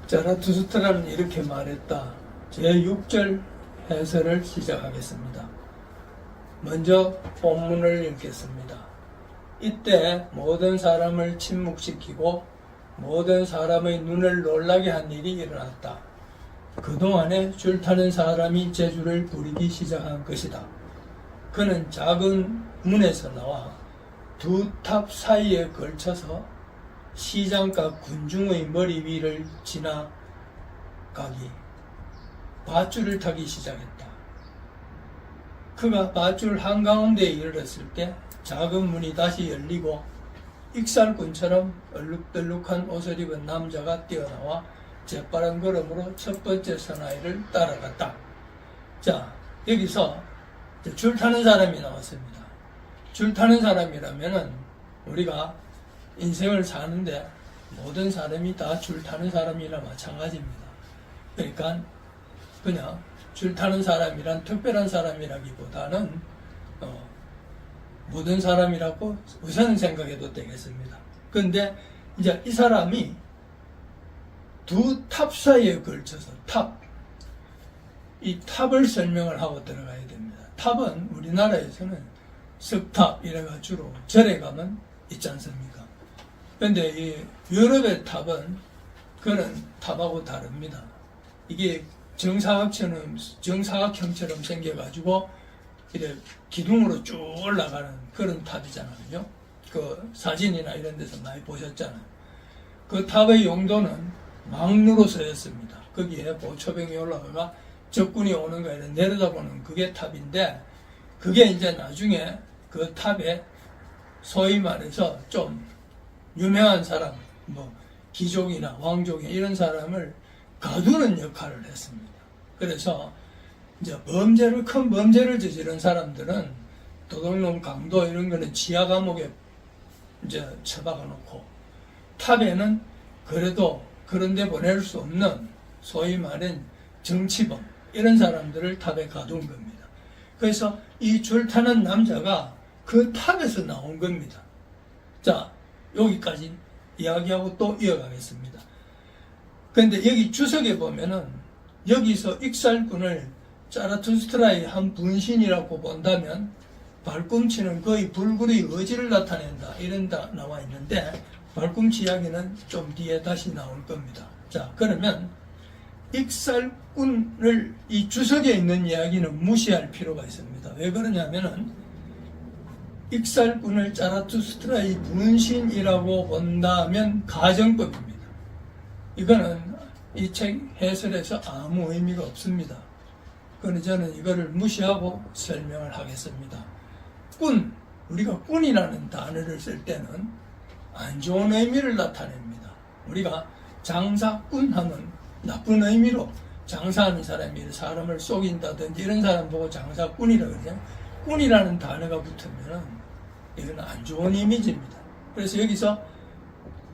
자라투스트라는 이렇게 말했다. 제6절 해설을 시작하겠습니다. 먼저 본문을 읽겠습니다. 이때 모든 사람을 침묵시키고 모든 사람의 눈을 놀라게 한 일이 일어났다. 그동안에 줄타는 사람이 재주를 부리기 시작한 것이다. 그는 작은 문에서 나와 두 탑 사이에 걸쳐서 시장가 군중의 머리 위를 지나가기 밧줄을 타기 시작했다. 그가 밧줄 한가운데에 이르렀을 때 작은 문이 다시 열리고 익살꾼처럼 얼룩덜룩한 옷을 입은 남자가 뛰어나와 재빠른 걸음으로 첫 번째 사나이를 따라갔다. 자, 여기서 줄 타는 사람이 나왔습니다. 줄 타는 사람이라면은 우리가 인생을 사는데 모든 사람이 다 줄 타는 사람이나 마찬가지입니다. 그러니까 그냥 줄 타는 사람이란 특별한 사람이라기보다는 모든 사람이라고 우선 생각해도 되겠습니다. 그런데 이제 이 사람이 두 탑 사이에 걸쳐서 이 탑을 설명을 하고 들어가야 됩니다. 탑은 우리나라에서는 석탑 이래가 주로 절에 가면 있지 않습니까? 그런데 이 유럽의 탑은 그런 탑하고 다릅니다. 이게 정사각형처럼 생겨가지고 이렇게 기둥으로 쭉 올라가는 그런 탑이잖아요. 그 사진이나 이런 데서 많이 보셨잖아요. 그 탑의 용도는 망루로 쓰였습니다. 거기에 보초병이 올라가가 적군이 오는 거 이런 내려다보는 그게 탑인데, 그게 이제 나중에 그 탑에 소위 말해서 좀 유명한 사람, 뭐 귀족이나 왕족이나 이런 사람을 가두는 역할을 했습니다. 그래서 이제 큰 범죄를 저지른 사람들은 도둑놈, 강도 이런 거는 지하 감옥에 이제 처박아 놓고, 탑에는 그래도 그런데 보낼 수 없는 소위 말한 정치범 이런 사람들을 탑에 가둔 겁니다. 그래서 이 줄 타는 남자가 그 탑에서 나온 겁니다. 자, 여기까지 이야기하고 또 이어가겠습니다. 그런데 여기 주석에 보면은 여기서 익살꾼을 자라투스트라의 한 분신이라고 본다면 발꿈치는 거의 불굴의 의지를 나타낸다 이런 다 나와 있는데, 발꿈치 이야기는 좀 뒤에 다시 나올 겁니다. 자, 그러면 익살꾼을 이 주석에 있는 이야기는 무시할 필요가 있습니다. 왜 그러냐면은 익살꾼을 자라투스트라의 분신이라고 본다면 가정법입니다. 이거는 이 책 해설에서 아무 의미가 없습니다. 그래서 저는 이거를 무시하고 설명을 하겠습니다. 우리가 꾼이라는 단어를 쓸 때는 안 좋은 의미를 나타냅니다. 우리가 장사꾼 하면 나쁜 의미로 장사하는 사람이 사람을 속인다든지 이런 사람 보고 장사꾼이라고 그러죠. 꾼이라는 단어가 붙으면 이건 안 좋은 이미지입니다. 그래서 여기서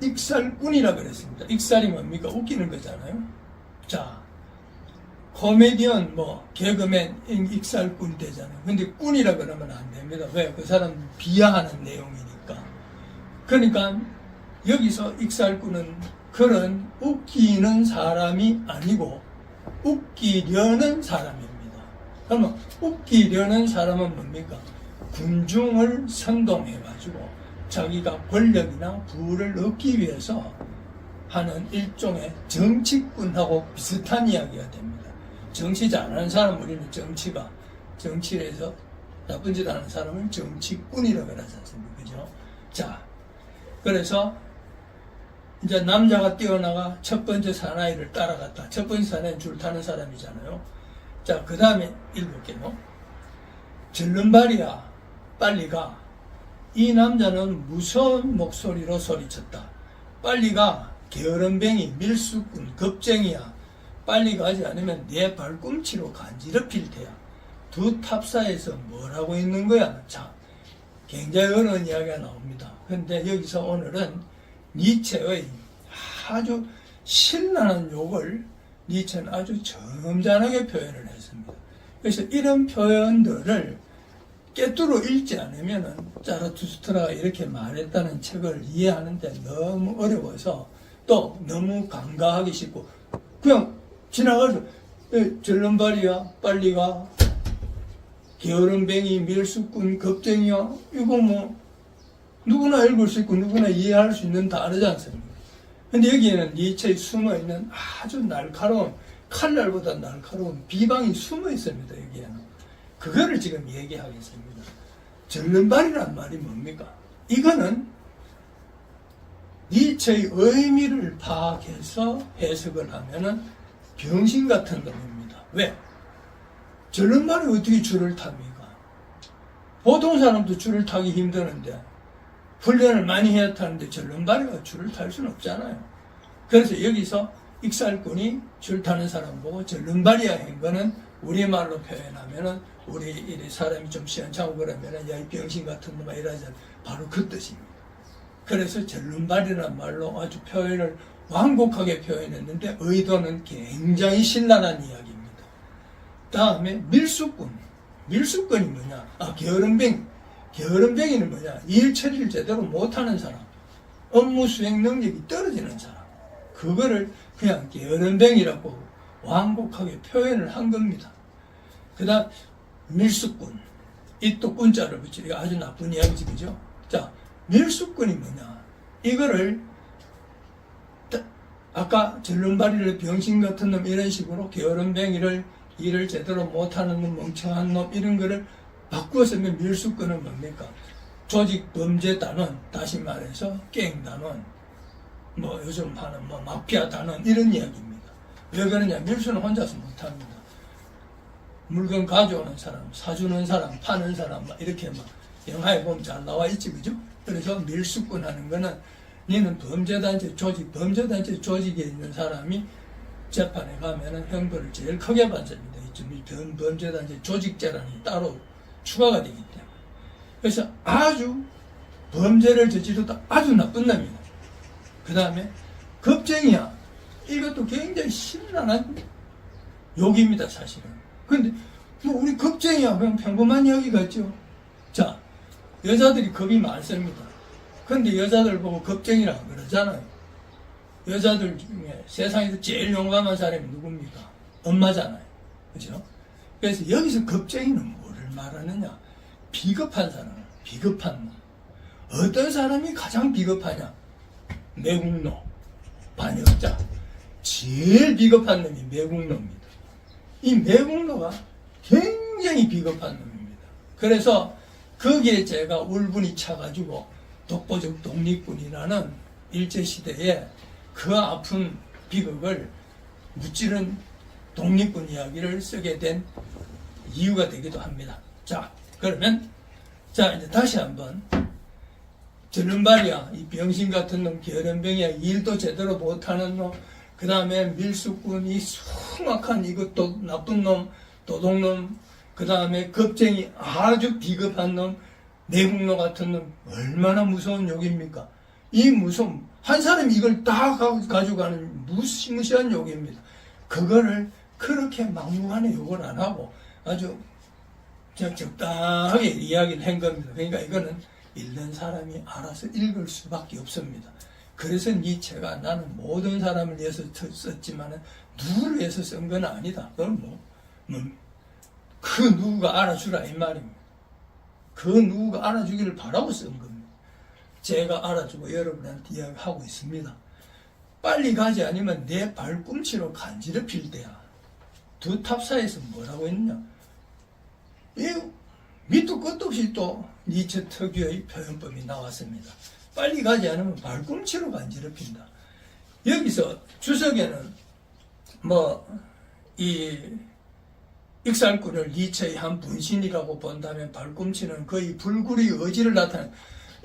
익살꾼이라 그랬습니다. 익살이 뭡니까? 웃기는 거잖아요. 자, 코미디언, 개그맨, 익살꾼 되잖아요. 근데 꾼이라 그러면 안 됩니다. 왜? 그 사람 비하하는 내용이니까. 그러니까 여기서 익살꾼은 그런 웃기는 사람이 아니고 웃기려는 사람입니다. 그러면 웃기려는 사람은 뭡니까? 군중을 선동해가지고 자기가 권력이나 부를 얻기 위해서 하는 일종의 정치꾼하고 비슷한 이야기가 됩니다. 정치 잘하는 사람, 우리는 정치를 해서 나쁜 짓 하는 사람을 정치꾼이라고 하지 않습니까? 그죠? 자, 그래서 이제 남자가 뛰어나가 첫 번째 사나이를 따라갔다. 첫 번째 사나이는 줄 타는 사람이잖아요. 자, 그 다음에 읽을게요. 절름발이야, 빨리 가. 이 남자는 무서운 목소리로 소리쳤다. 빨리 가. 게으름뱅이, 밀수꾼, 겁쟁이야. 빨리 가지 않으면 내 발꿈치로 간지럽힐 테야. 두 탑사에서 뭘 하고 있는 거야? 자, 굉장히 어려운 이야기가 나옵니다. 그런데 여기서 오늘은 니체의 아주 신나는 욕을 니체는 아주 점잖하게 표현을 했습니다. 그래서 이런 표현들을 깨뚫어 읽지 않으면 자라투스트라가 이렇게 말했다는 책을 이해하는데 너무 어려워서 또 너무 간과하기 쉽고 그냥 지나가서 절름발이야 빨리 가, 게으름뱅이, 밀수꾼, 겁쟁이야, 이거 뭐 누구나 읽을 수 있고 누구나 이해할 수 있는 단어지 않습니까? 근데 여기에는 니체에 숨어있는 아주 날카로운, 칼날보다 날카로운 비방이 숨어 있습니다. 여기에는. 그거를 지금 얘기하겠습니다. 절름발이란 말이 뭡니까? 이거는 니체의 의미를 파악해서 해석을 하면은 병신 같은 놈입니다. 왜? 절름발이 어떻게 줄을 탑니까? 보통 사람도 줄을 타기 힘드는데 훈련을 많이 해야 타는데 절름발이가 줄을 탈 수는 없잖아요. 그래서 여기서 익살꾼이 줄 타는 사람 보고 절름발이야 한 거는 우리말로 표현하면은 우리 이 사람이 좀 시원찮고 그러면은 야 이 병신 같은 놈아 이러잖아. 바로 그 뜻입니다. 그래서 절름발이라는 말로 아주 표현을 완곡하게 표현했는데 의도는 굉장히 신랄한 이야기입니다. 다음에 밀수꾼. 밀수꾼이 뭐냐? 게으름뱅이. 게으름뱅이는 뭐냐? 일 처리를 제대로 못하는 사람. 업무 수행 능력이 떨어지는 사람. 그거를 그냥 게으름뱅이라고 완곡하게 표현을 한 겁니다. 그 다음 밀수꾼. 이 또 꾼자를 붙여. 이거 아주 나쁜 이야기지, 그죠? 자, 밀수꾼이 뭐냐? 이거를 아까 절름발이를 병신 같은 놈 이런 식으로 게으름뱅이를 일을 제대로 못하는 놈, 멍청한 놈 이런 거를 바꾸어 쓰면 밀수꾼은 뭡니까? 조직 범죄 단원, 다시 말해서 갱 단원, 뭐 요즘 하는 뭐 마피아 단원 이런 이야기입니다. 왜 그러냐? 밀수는 혼자서 못합니다. 물건 가져오는 사람, 사주는 사람, 파는 사람 막 이렇게 막 영화에 보면 잘 나와 있지, 그죠? 그래서 밀수꾼 하는 거는 니는 범죄단체 조직, 범죄단체 조직에 있는 사람이 재판에 가면은 형벌을 제일 크게 받습니다. 이쯤 범죄단체 조직죄라는 따로 추가가 되기 때문에. 그래서 아주 범죄를 저지르다 아주 나쁜 놈이다. 그 다음에 겁쟁이야. 이것도 굉장히 신랄한 욕입니다, 사실은. 근데 뭐 우리 겁쟁이야 그냥 평범한 이야기 같죠. 자, 여자들이 겁이 많습니다. 근데 여자들 보고 겁쟁이라고 그러잖아요. 여자들 중에 세상에서 제일 용감한 사람이 누굽니까? 엄마잖아요. 그죠? 그래서 여기서 겁쟁이는 뭐를 말하느냐? 비겁한 사람, 비겁한 놈. 어떤 사람이 가장 비겁하냐? 매국노, 반역자. 제일 비겁한 놈이 매국노입니다. 이 매국노가 굉장히 비겁한 놈입니다. 그래서 거기에 제가 울분이 차가지고 독보적 독립군이라는 일제시대에 그 아픈 비극을 무찌른 독립군 이야기를 쓰게 된 이유가 되기도 합니다. 자, 그러면 자 이제 다시 한번 절름발이야, 이 병신 같은 놈, 게으름뱅이야, 일도 제대로 못하는 놈, 그 다음에 밀수꾼, 이 흉악한 이것도 나쁜 놈, 도둑놈, 그 다음에 겁쟁이, 아주 비겁한 놈, 내국노 같은 놈, 얼마나 무서운 욕입니까? 이 무서움, 한 사람이 이걸 다 가져가는 무시무시한 욕입니다. 그거를 그렇게 막무가내 욕을 안 하고 아주 적당하게 이야기를 한 겁니다. 그러니까 이거는 읽는 사람이 알아서 읽을 수밖에 없습니다. 그래서 니체가 나는 모든 사람을 위해서 썼지만은 누구를 위해서 쓴 건 아니다. 그건 그 누구가 알아주라 이 말입니다. 그 누구가 알아주기를 바라고 쓴 겁니다. 제가 알아주고 여러분한테 이야기하고 있습니다. 빨리 가지 않으면 내 발꿈치로 간지럽힐 때야. 두 탑사에서 뭐라고 했냐? 이 밑도 끝도 없이 또 니체 특유의 표현법이 나왔습니다. 빨리 가지 않으면 발꿈치로 간지럽힌다. 여기서 주석에는 이 익살꾼을 니체의 한 분신이라고 본다면 발꿈치는 거의 불굴의 의지를 나타내는,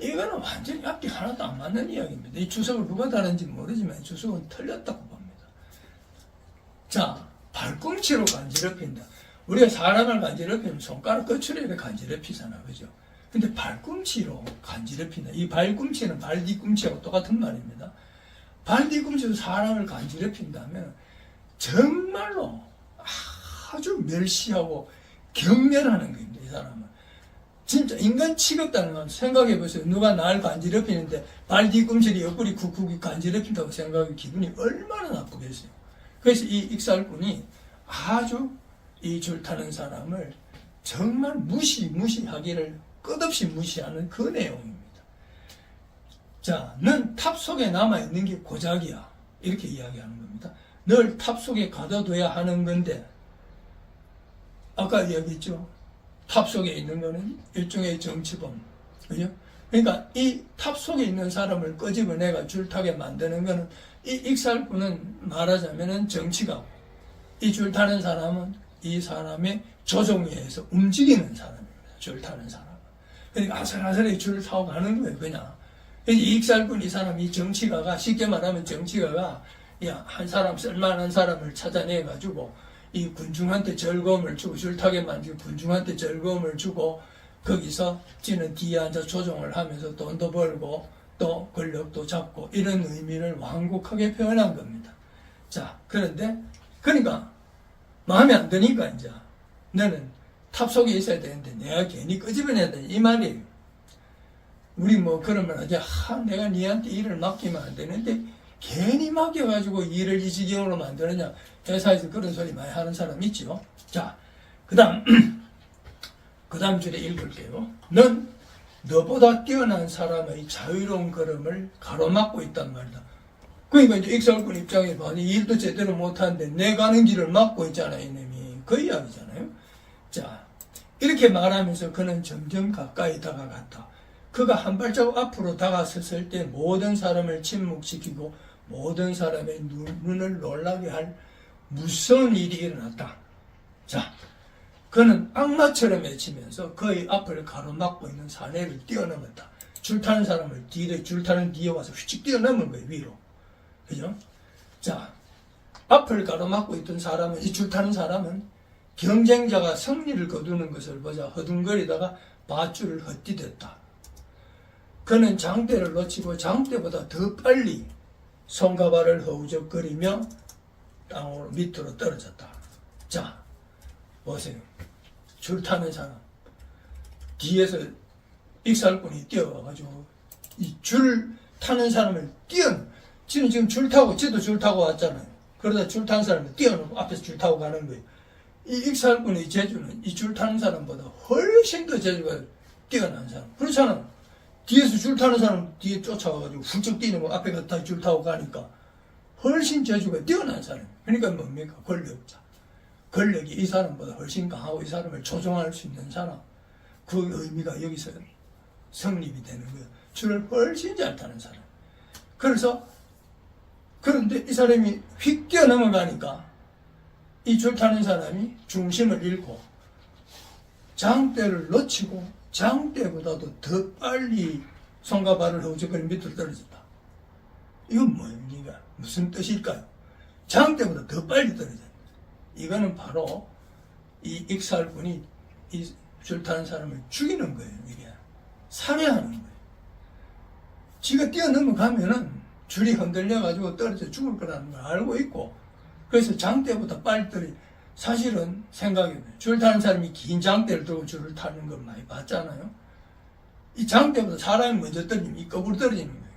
이거는 완전히 앞뒤 하나도 안 맞는 이야기입니다. 이 주석을 누가 다른지 모르지만 주석은 틀렸다고 봅니다. 자, 발꿈치로 간지럽힌다. 우리가 사람을 간지럽히면 손가락 끝으로 이렇게 간지럽히잖아, 그죠? 근데 발꿈치로 간지럽힌다. 이 발꿈치는 발 뒤꿈치하고 똑같은 말입니다. 발 뒤꿈치로 사람을 간지럽힌다면 정말로 아주 멸시하고 경멸하는 겁니다, 이 사람은. 진짜 인간 취급다는 건 생각해보세요. 누가 날 간지럽히는데 발 뒤꿈치를 옆구리 쿡쿡이 간지럽힌다고 생각하면 기분이 얼마나 나쁘겠어요. 그래서 이 익살꾼이 아주 이 줄 타는 사람을 정말 무시하기를 끝없이 무시하는 그 내용입니다. 자, 넌 탑 속에 남아있는 게 고작이야. 이렇게 이야기하는 겁니다. 널 탑 속에 가둬둬야 하는 건데, 아까 이야기했죠. 탑 속에 있는 거는 일종의 정치범. 그죠? 그러니까 이 탑 속에 있는 사람을 끄집어내가 줄타게 만드는 거는 이 익살꾼은 말하자면은 정치가고, 이 줄타는 사람은 이 사람의 조종에 의해서 움직이는 사람입니다. 줄타는 사람은. 그러니까 아슬아슬하게 줄을 타고 가는 거예요, 그냥. 이 익살꾼 이 사람, 이 정치가가, 쉽게 말하면 정치가가 한 사람, 쓸만한 사람을 찾아내가지고 이 군중한테 즐거움을 주고, 줄타게 만들고 군중한테 즐거움을 주고, 거기서 지는 뒤에 앉아 조종을 하면서 돈도 벌고 또 권력도 잡고, 이런 의미를 완곡하게 표현한 겁니다. 자, 그러니까 마음에 안 드니까 이제 너는 탑 속에 있어야 되는데 내가 괜히 끄집어내야 돼, 이 말이에요. 우리 뭐 그러면 이제 내가 니한테 일을 맡기면 안 되는데 괜히 맡겨가지고 일을 이 지경으로 만드느냐, 회사에서 그런 소리 많이 하는 사람 있죠. 자, 그 다음 줄에 읽을게요. 넌 너보다 뛰어난 사람의 자유로운 걸음을 가로막고 있단 말이다. 그러니까 이제 익살꾼 입장에 봐니 일도 제대로 못하는데 내 가는 길을 막고 있잖아요, 이놈이. 그 이야기잖아요. 자, 이렇게 말하면서 그는 점점 가까이 다가갔다. 그가 한 발자국 앞으로 다가섰을 때 모든 사람을 침묵시키고 모든 사람의 눈을 놀라게 할 무서운 일이 일어났다. 자, 그는 악마처럼 외치면서 그의 앞을 가로막고 있는 사내를 뛰어넘었다. 줄타는 사람을 줄타는 뒤에 와서 휙 뛰어넘은 거예요, 위로. 그죠? 자, 앞을 가로막고 있던 사람은, 이 줄타는 사람은 경쟁자가 승리를 거두는 것을 보자 허둥거리다가 밧줄을 헛디뎠다. 그는 장대를 놓치고 장대보다 더 빨리 손과 발을 허우적거리며 땅으로 밑으로 떨어졌다. 자, 보세요. 줄 타는 사람. 뒤에서 익살꾼이 뛰어와가지고 이 줄 타는 사람을 지금 줄 타고, 지도 줄 타고 왔잖아요. 그러다 줄 타는 사람을 뛰어놓고 앞에서 줄 타고 가는 거예요. 이 익살꾼의 재주는 이 줄 타는 사람보다 훨씬 더 재주가 뛰어난 사람. 그렇잖아. 뒤에서 줄 타는 사람 뒤에 쫓아와가지고 훌쩍 뛰는 거 앞에 다 줄 타고 가니까 훨씬 재주가 뛰어난 사람. 그러니까 뭡니까? 권력자. 권력이 이 사람보다 훨씬 강하고 이 사람을 조종할 수 있는 사람. 그 의미가 여기서 성립이 되는 거예요. 줄을 훨씬 잘 타는 사람. 그런데 이 사람이 휙 뛰어넘어가니까 이 줄 타는 사람이 중심을 잃고 장대를 놓치고 장대보다도 더 빨리 손과 발을 허우적거리 밑으로 떨어졌다. 이건 뭡니까? 무슨 뜻일까요? 장대보다 더 빨리 떨어졌다. 이거는 바로 이 익살꾼이 이 줄 타는 사람을 죽이는 거예요. 이게 살해하는 거예요. 지가 뛰어넘어가면은 줄이 흔들려가지고 떨어져 죽을 거라는 걸 알고 있고, 그래서 장대보다 빨리 사실은 생각해보면 줄 타는 사람이 긴 장대를 들고 줄을 타는 걸 많이 봤잖아요. 이 장대보다 사람이 먼저 떨어지면 이 거꾸로 떨어지는 거예요.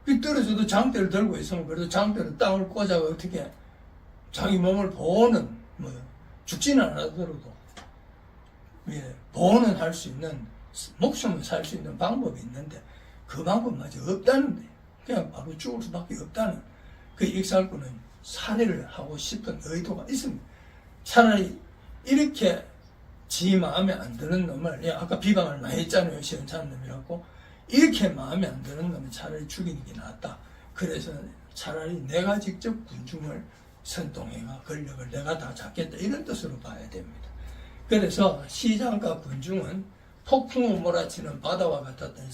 그 떨어져도 장대를 들고 있으면 그래도 장대로 땅을 꽂아가 어떻게 자기 몸을 보호는 죽지는 않아더라도 보호는 할 수 있는, 목숨을 살 수 있는 방법이 있는데 그 방법마저 없다는 거예요. 그냥 바로 죽을 수밖에 없다는. 그 익살꾼은 살해를 하고 싶은 의도가 있습니다. 차라리 이렇게 지 마음에 안 드는 놈을, 아까 비방을 많이 했잖아요. 시원찮은 놈이라고. 이렇게 마음에 안 드는 놈은 차라리 죽이는 게 낫다. 그래서 차라리 내가 직접 군중을 선동해가 권력을 내가 다 잡겠다, 이런 뜻으로 봐야 됩니다. 그래서 시장과 군중은 폭풍을 몰아치는 바다와 같았던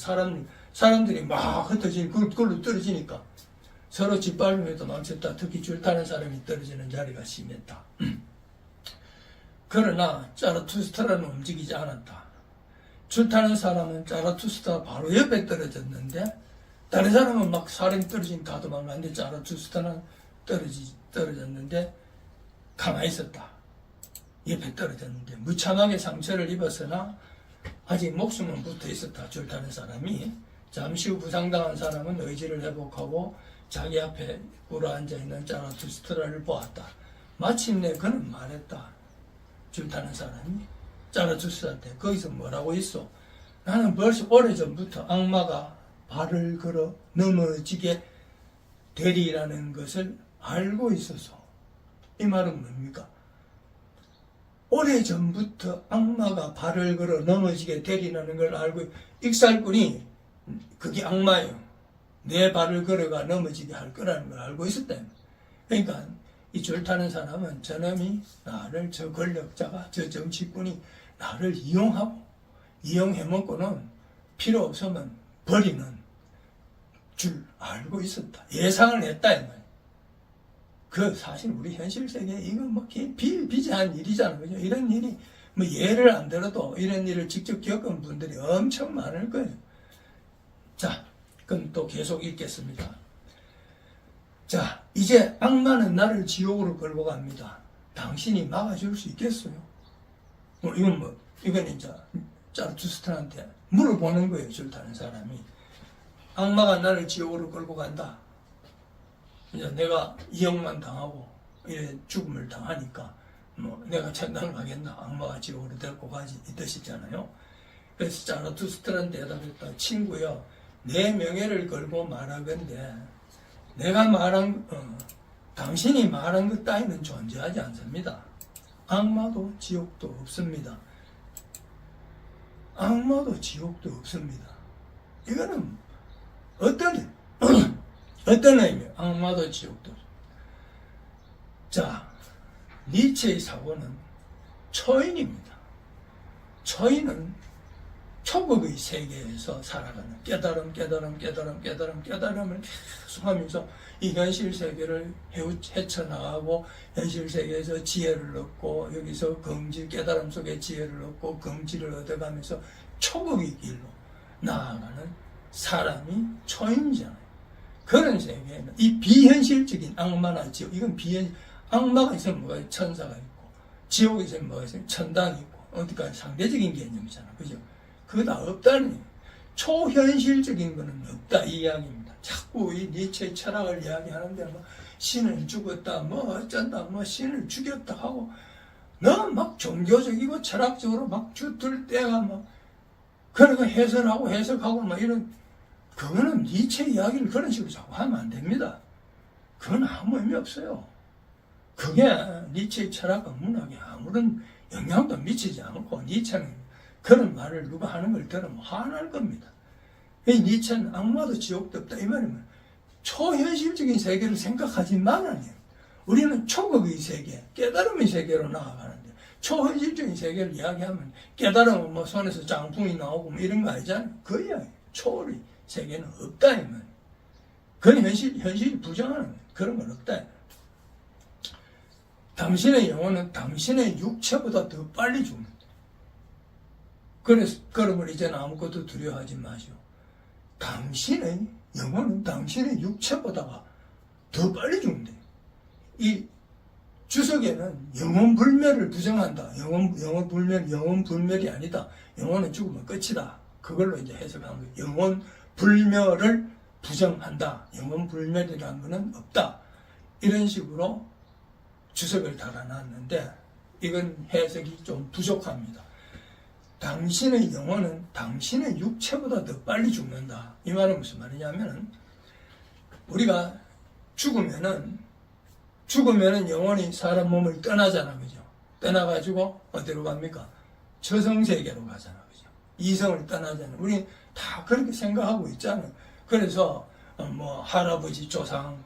사람들이 막 흩어지고 그걸로 떨어지니까 서로 짓밟으며 도망쳤다. 특히 줄 타는 사람이 떨어지는 자리가 심했다. 그러나 자라투스트라는 움직이지 않았다. 줄 타는 사람은 자라투스트가 바로 옆에 떨어졌는데 다른 사람은 막 사람이 떨어지니까 다 도망갔는데 자라투스트는 떨어졌는데 가만히 있었다. 옆에 떨어졌는데 무참하게 상처를 입었으나 아직 목숨은 붙어 있었다. 줄 타는 사람이. 잠시 후 부상당한 사람은 의지를 회복하고 자기 앞에 꿇어앉아있는 자라투스트라를 보았다. 마침내 그는 말했다. 줄타는 사람이 자라투스트한테 거기서 뭐라고 있어? 나는 벌써 오래전부터 악마가 발을 걸어 넘어지게 되리라는 것을 알고 있어서. 이 말은 뭡니까? 오래전부터 악마가 발을 걸어 넘어지게 되리라는 걸 알고, 익살꾼이 그게 악마예요. 내 발을 걸어가 넘어지게 할 거라는 걸 알고 있었다. 그러니까 이 줄타는 사람은 저놈이 나를, 저 권력자가, 저 정치꾼이 나를 이용해먹고는 필요 없으면 버리는 줄 알고 있었다. 예상을 했다. 이 말이에요. 그 사실 우리 현실 세계에 이건 뭐 비일비재한 일이잖아요. 그죠? 이런 일이 뭐 예를 안 들어도 이런 일을 직접 겪은 분들이 엄청 많을 거예요. 자, 그럼 또 계속 읽겠습니다. 자, 이제 악마는 나를 지옥으로 끌고 갑니다. 당신이 막아줄 수 있겠어요? 이건 이제 자라투스트라한테 물어보는 거예요. 줄타는 사람이. 악마가 나를 지옥으로 끌고 간다. 이제 내가 이용만 당하고 이래 죽음을 당하니까 뭐 내가 천당을 가겠나? 악마가 지옥으로 데리고 가지, 이 뜻이잖아요. 그래서 자라투스트라한테 대답했다. 친구여, 내 명예를 걸고 말하건대 내가 말한 당신이 말한 것 따위는 존재하지 않습니다. 악마도 지옥도 없습니다. 악마도 지옥도 없습니다. 이거는 어떤 의미예요? 악마도 지옥도. 자, 니체의 사고는 초인입니다. 초인은 초급의 세계에서 살아가는 깨달음을 계속 하면서 이 현실 세계를 헤쳐나가고 현실 세계에서 지혜를 얻고 여기서 깨달음 속에 지혜를 얻고 긍지를 얻어가면서 초급의 길로 나아가는 사람이 초인이잖아요. 그런 세계에는 이 비현실적인 악마나 지옥, 이건 악마가 있으면 뭐가 천사가 있고 지옥이 있으면 뭐가 있으면 천당이 있고 어디까지 상대적인 개념이잖아. 그죠? 그거 다 없다는 얘기예요. 초현실적인 거는 없다, 이 이야기입니다. 자꾸 이 니체의 철학을 이야기하는데 뭐 신을 죽었다, 뭐 어쩐다, 뭐 신을 죽였다 하고 너무 막 종교적이고 철학적으로 막 주들 때가 막 그러니까 해석하고 막 이런, 그거는 니체 이야기를 그런 식으로 자꾸 하면 안 됩니다. 그건 아무 의미 없어요. 그게 니체의 철학과 문학에 아무런 영향도 미치지 않고, 니체는 그런 말을 누가 하는 걸 들으면 화날 겁니다. 이 니체는 악마도 지옥도 없다, 이 말이면 초현실적인 세계를 생각하지 말라는 거예요. 우리는 초극의 세계, 깨달음의 세계로 나아가는데 초현실적인 세계를 이야기하면 깨달음은 뭐 손에서 장풍이 나오고 뭐 이런 거 아니잖아요. 그 이야기. 초월의 세계는 없다, 이 말이에요. 그건 현실이 부정하는 거예요. 그런 건 없다. 당신의 영혼은 당신의 육체보다 더 빨리 죽는다. 그러면 이제는 아무것도 두려워하지 마시오. 당신의 영혼은 당신의 육체보다가 더 빨리 죽는다. 이 주석에는 영혼 불멸을 부정한다. 영혼 불멸이 아니다. 영혼은 죽으면 끝이다. 그걸로 이제 해석한 거예요. 영혼 불멸을 부정한다. 영혼 불멸이라는 것은 없다. 이런 식으로 주석을 달아놨는데 이건 해석이 좀 부족합니다. 당신의 영혼은 당신의 육체보다 더 빨리 죽는다. 이 말은 무슨 말이냐면은 우리가 죽으면은 영혼이 사람 몸을 떠나잖아, 그죠? 떠나가지고 어디로 갑니까? 저성세계로 가잖아, 그죠? 이성을 떠나잖아. 우리 다 그렇게 생각하고 있잖아요. 그래서 뭐 할아버지 조상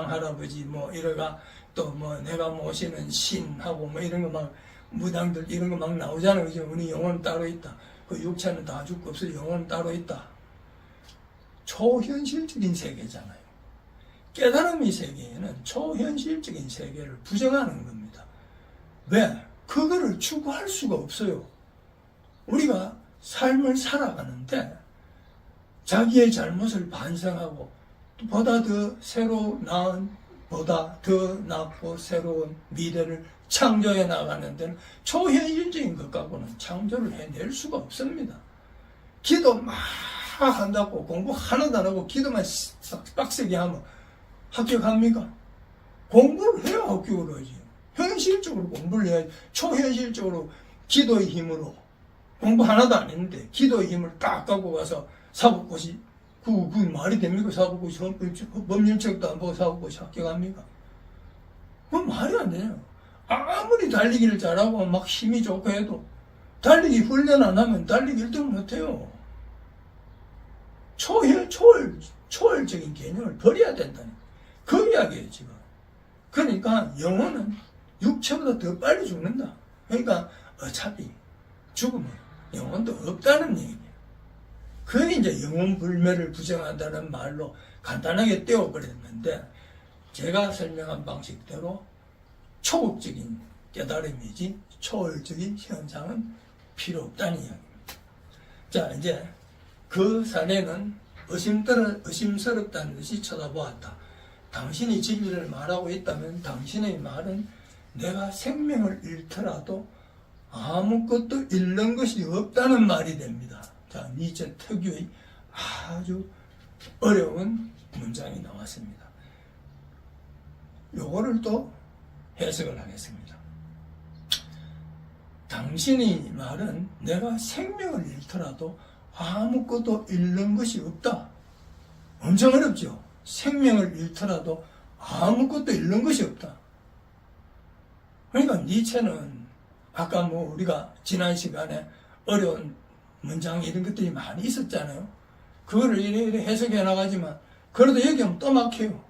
할아버지 뭐 이래가 또 뭐 내가 모시는 신하고 뭐 이런 거 막 무당들 이런 거 막 나오잖아요, 그죠? 우리 영혼은 따로 있다. 그 육체는 다 죽고 없어, 영혼은 따로 있다. 초현실적인 세계잖아요. 깨달음의 세계에는 초현실적인 세계를 부정하는 겁니다. 왜? 그거를 추구할 수가 없어요. 우리가 삶을 살아가는데 자기의 잘못을 반성하고 보다 더 보다 더 낫고 새로운 미래를 창조해 나가는 데는 초현실적인 것 갖고는 창조를 해낼 수가 없습니다. 기도 많이 다 한다고 공부 하나도 안 하고 기도만 빡세게 하면 합격합니까? 공부를 해야 합격을 하지. 현실적으로 공부를 해야지. 초현실적으로 기도의 힘으로 공부 하나도 안 했는데 기도의 힘을 딱 갖고 가서 사법고시 그 말이 됩니까? 사법고시 법률책도 안 보고 사법고시 합격합니까? 그건 말이 안 돼요. 아무리 달리기를 잘하고 막 힘이 좋고 해도 달리기 훈련 안 하면 달리기 1등 못해요. 초월적인 개념을 버려야 된다니. 그 이야기예요, 지금. 그러니까 영혼은 육체보다 더 빨리 죽는다. 그러니까 어차피 죽으면 영혼도 없다는 얘기예요. 그게 이제 영혼 불멸을 부정한다는 말로 간단하게 떼어버렸는데 제가 설명한 방식대로 초급적인 깨달음이지 초월적인 현상은 필요 없다는 이야기입니다. 자, 이제 그 사례는 의심스럽다는 듯이 쳐다보았다. 당신이 진리를 말하고 있다면 당신의 말은 내가 생명을 잃더라도 아무것도 잃는 것이 없다는 말이 됩니다. 자, 니체 특유의 아주 어려운 문장이 나왔습니다. 요거를 또 해석을 하겠습니다. 당신의 말은 내가 생명을 잃더라도 아무것도 잃는 것이 없다. 엄청 어렵죠? 생명을 잃더라도 아무것도 잃는 것이 없다. 그러니까 니체는 아까 우리가 지난 시간에 어려운 문장 이런 것들이 많이 있었잖아요. 그거를 이래 해석해 나가지만 그래도 얘기하면 또 막혀요.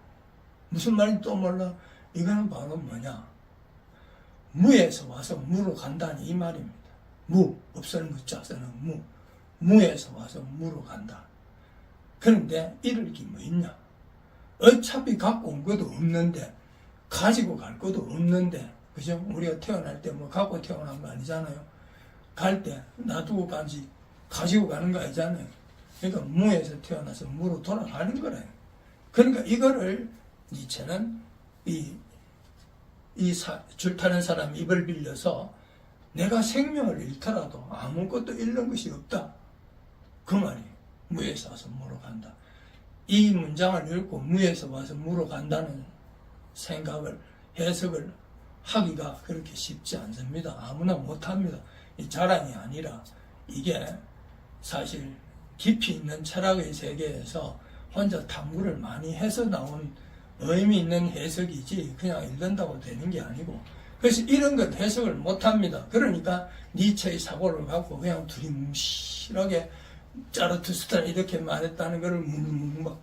무슨 말인지 또 몰라. 이거는 바로 뭐냐? 무에서 와서 무로 간다는 이 말입니다. 무, 없을 무자 쓰는 무. 무에서 와서 무로 간다. 그런데 잃을 게 뭐 있냐? 어차피 갖고 온 것도 없는데, 가지고 갈 것도 없는데, 그죠? 우리가 태어날 때 갖고 태어난 거 아니잖아요. 갈 때 놔두고 간지 가지고 가는 거 아니잖아요. 그러니까 무에서 태어나서 무로 돌아가는 거래요. 그러니까 이거를 니체는 줄 타는 사람 입을 빌려서 내가 생명을 잃더라도 아무것도 잃는 것이 없다. 그 말이 무에서 와서 무로 간다. 이 문장을 읽고 무에서 와서 무로 간다는 생각을 해석을 하기가 그렇게 쉽지 않습니다. 아무나 못합니다. 이 자랑이 아니라 이게 사실 깊이 있는 철학의 세계에서 혼자 탐구를 많이 해서 나온 의미 있는 해석이지 그냥 읽는다고 되는 게 아니고, 그래서 이런 것 해석을 못합니다. 그러니까 니체의 사고를 갖고 그냥 두리뭉실하게 자르투스트는 이렇게 말했다는 것을 막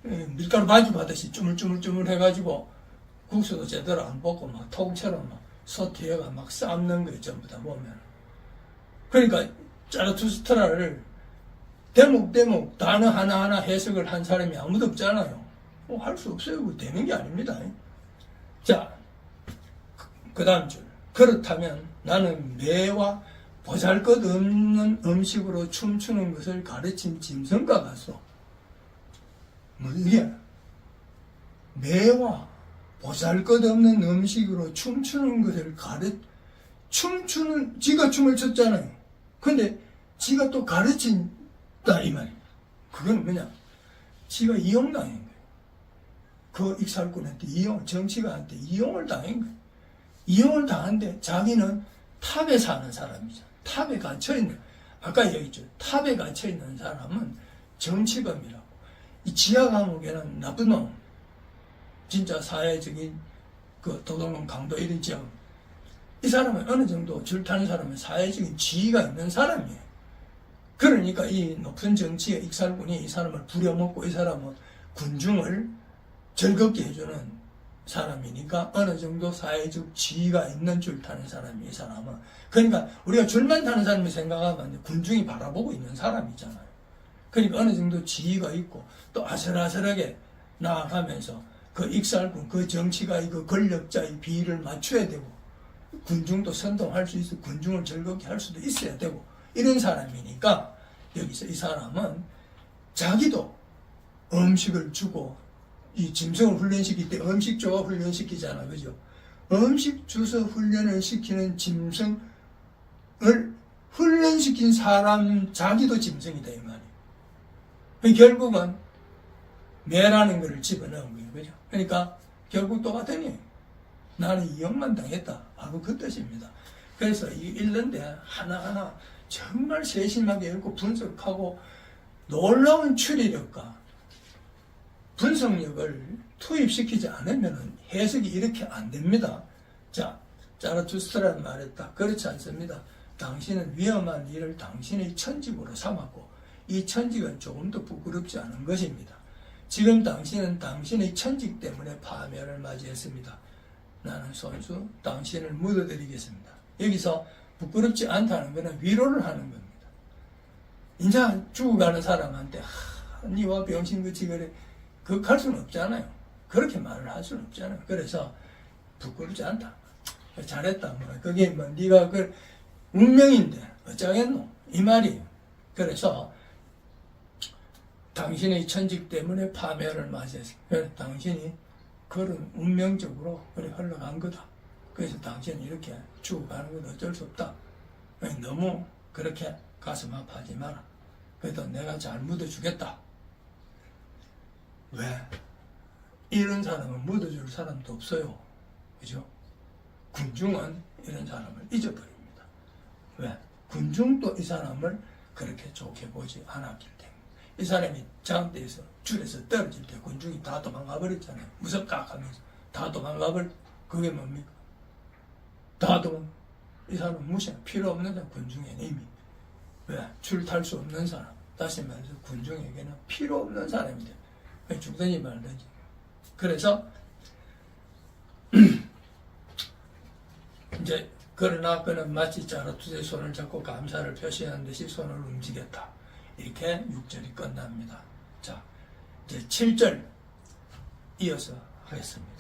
밀가루 반죽하듯이 쭈물쭈물 해가지고 국수도 제대로 안 볶고 막 통째로 막 소티에가 막 삶는 거예요. 전부 다 보면. 그러니까 자르투스트라를 대목 단어 하나하나 해석을 한 사람이 아무도 없잖아요. 할 수 없어요. 되는 게 아닙니다. 자, 그 다음 줄. 그렇다면 나는 매와 보잘것없는 음식으로 춤추는 것을 가르친 짐승과 같소. 이게 매와 보잘것없는 음식으로 춤추는 것을 지가 춤을 췄잖아요. 근데 지가 또 가르친다 이 말이에요. 그건 뭐냐? 지가 이용당한 거예요. 그 익살꾼한테 정치가한테 이용을 당한 거예요. 이용을 당한데 자기는 탑에 사는 사람이죠. 탑에 갇혀있는, 아까 얘기했죠. 탑에 갇혀있는 사람은 정치범이라고. 이 지하 감옥에는 나쁜 놈, 진짜 사회적인 그 도덕론 강도 이런 지역, 이 사람은 어느 정도 줄 타는 사람은 사회적인 지위가 있는 사람이에요. 그러니까 이 높은 정치의 익살꾼이 이 사람을 부려먹고 이 사람은 군중을 즐겁게 해주는 사람이니까 어느 정도 사회적 지위가 있는 줄 타는 사람이 이 사람은. 그러니까 우리가 줄만 타는 사람을 생각하면 군중이 바라보고 있는 사람이잖아요. 그러니까 어느 정도 지위가 있고 또 아슬아슬하게 나아가면서 그 익살군, 그 정치가의 그 권력자의 비위를 맞춰야 되고 군중도 선동할 수 있어 군중을 즐겁게 할 수도 있어야 되고 이런 사람이니까 여기서 이 사람은 자기도 음식을 주고 이 짐승을 훈련시킬 때 음식 줘가 훈련시키잖아, 그죠? 음식 주서 훈련을 시키는 짐승을 훈련시킨 사람 자기도 짐승이다 이 말이에요. 결국은 매라는 것을 집어넣은 거예요. 그죠? 그러니까 결국 똑같으니 나는 이용만 당했다. 바로 그 뜻입니다. 그래서 이 읽는데 하나하나 정말 세심하게 읽고 분석하고 놀라운 추리력과 분석력을 투입시키지 않으면 해석이 이렇게 안 됩니다. 자, 자라투스트라는 말했다. 그렇지 않습니다. 당신은 위험한 일을 당신의 천직으로 삼았고 이 천직은 조금 더 부끄럽지 않은 것입니다. 지금 당신은 당신의 천직 때문에 파멸을 맞이했습니다. 나는 손수 당신을 묻어드리겠습니다. 여기서 부끄럽지 않다는 것은 위로를 하는 겁니다. 이제 죽어가는 사람한테 니와 병신같이 그래 그할 수는 없잖아요. 그렇게 말을 할 수는 없잖아요. 그래서 부끄럽지 않다. 잘했다. 뭐 그게 뭐 네가 그 운명인데 어쩌겠노 이 말이에요. 그래서 당신의 천직 때문에 파멸을 맞이했습니다. 그래서 당신이 그런 운명적으로 그래 흘러간 거다. 그래서 당신은 이렇게 죽어가는 건 어쩔 수 없다. 너무 그렇게 가슴 아파하지 마라. 그래도 내가 잘 묻어주겠다. 왜? 이런 사람을 묻어줄 사람도 없어요. 그죠? 군중은 이런 사람을 잊어버립니다. 왜? 군중도 이 사람을 그렇게 좋게 보지 않았기 때문에. 이 사람이 장대에서 줄에서 떨어질 때 군중이 다 도망가 버렸잖아요. 무섭다 하면서 다 도망가 버렸. 그게 뭡니까? 다 도망. 이 사람은 무시해. 필요 없는 사람 군중에는 이미. 왜? 줄 탈 수 없는 사람. 다시 말해서 군중에게는 필요 없는 사람이 돼. 죽든지 말든지. 그래서 이제 그러나 그는 마치 자라투스의 손을 잡고 감사를 표시하는 듯이 손을 움직였다. 이렇게 6절이 끝납니다. 자, 이제 7절 이어서 하겠습니다.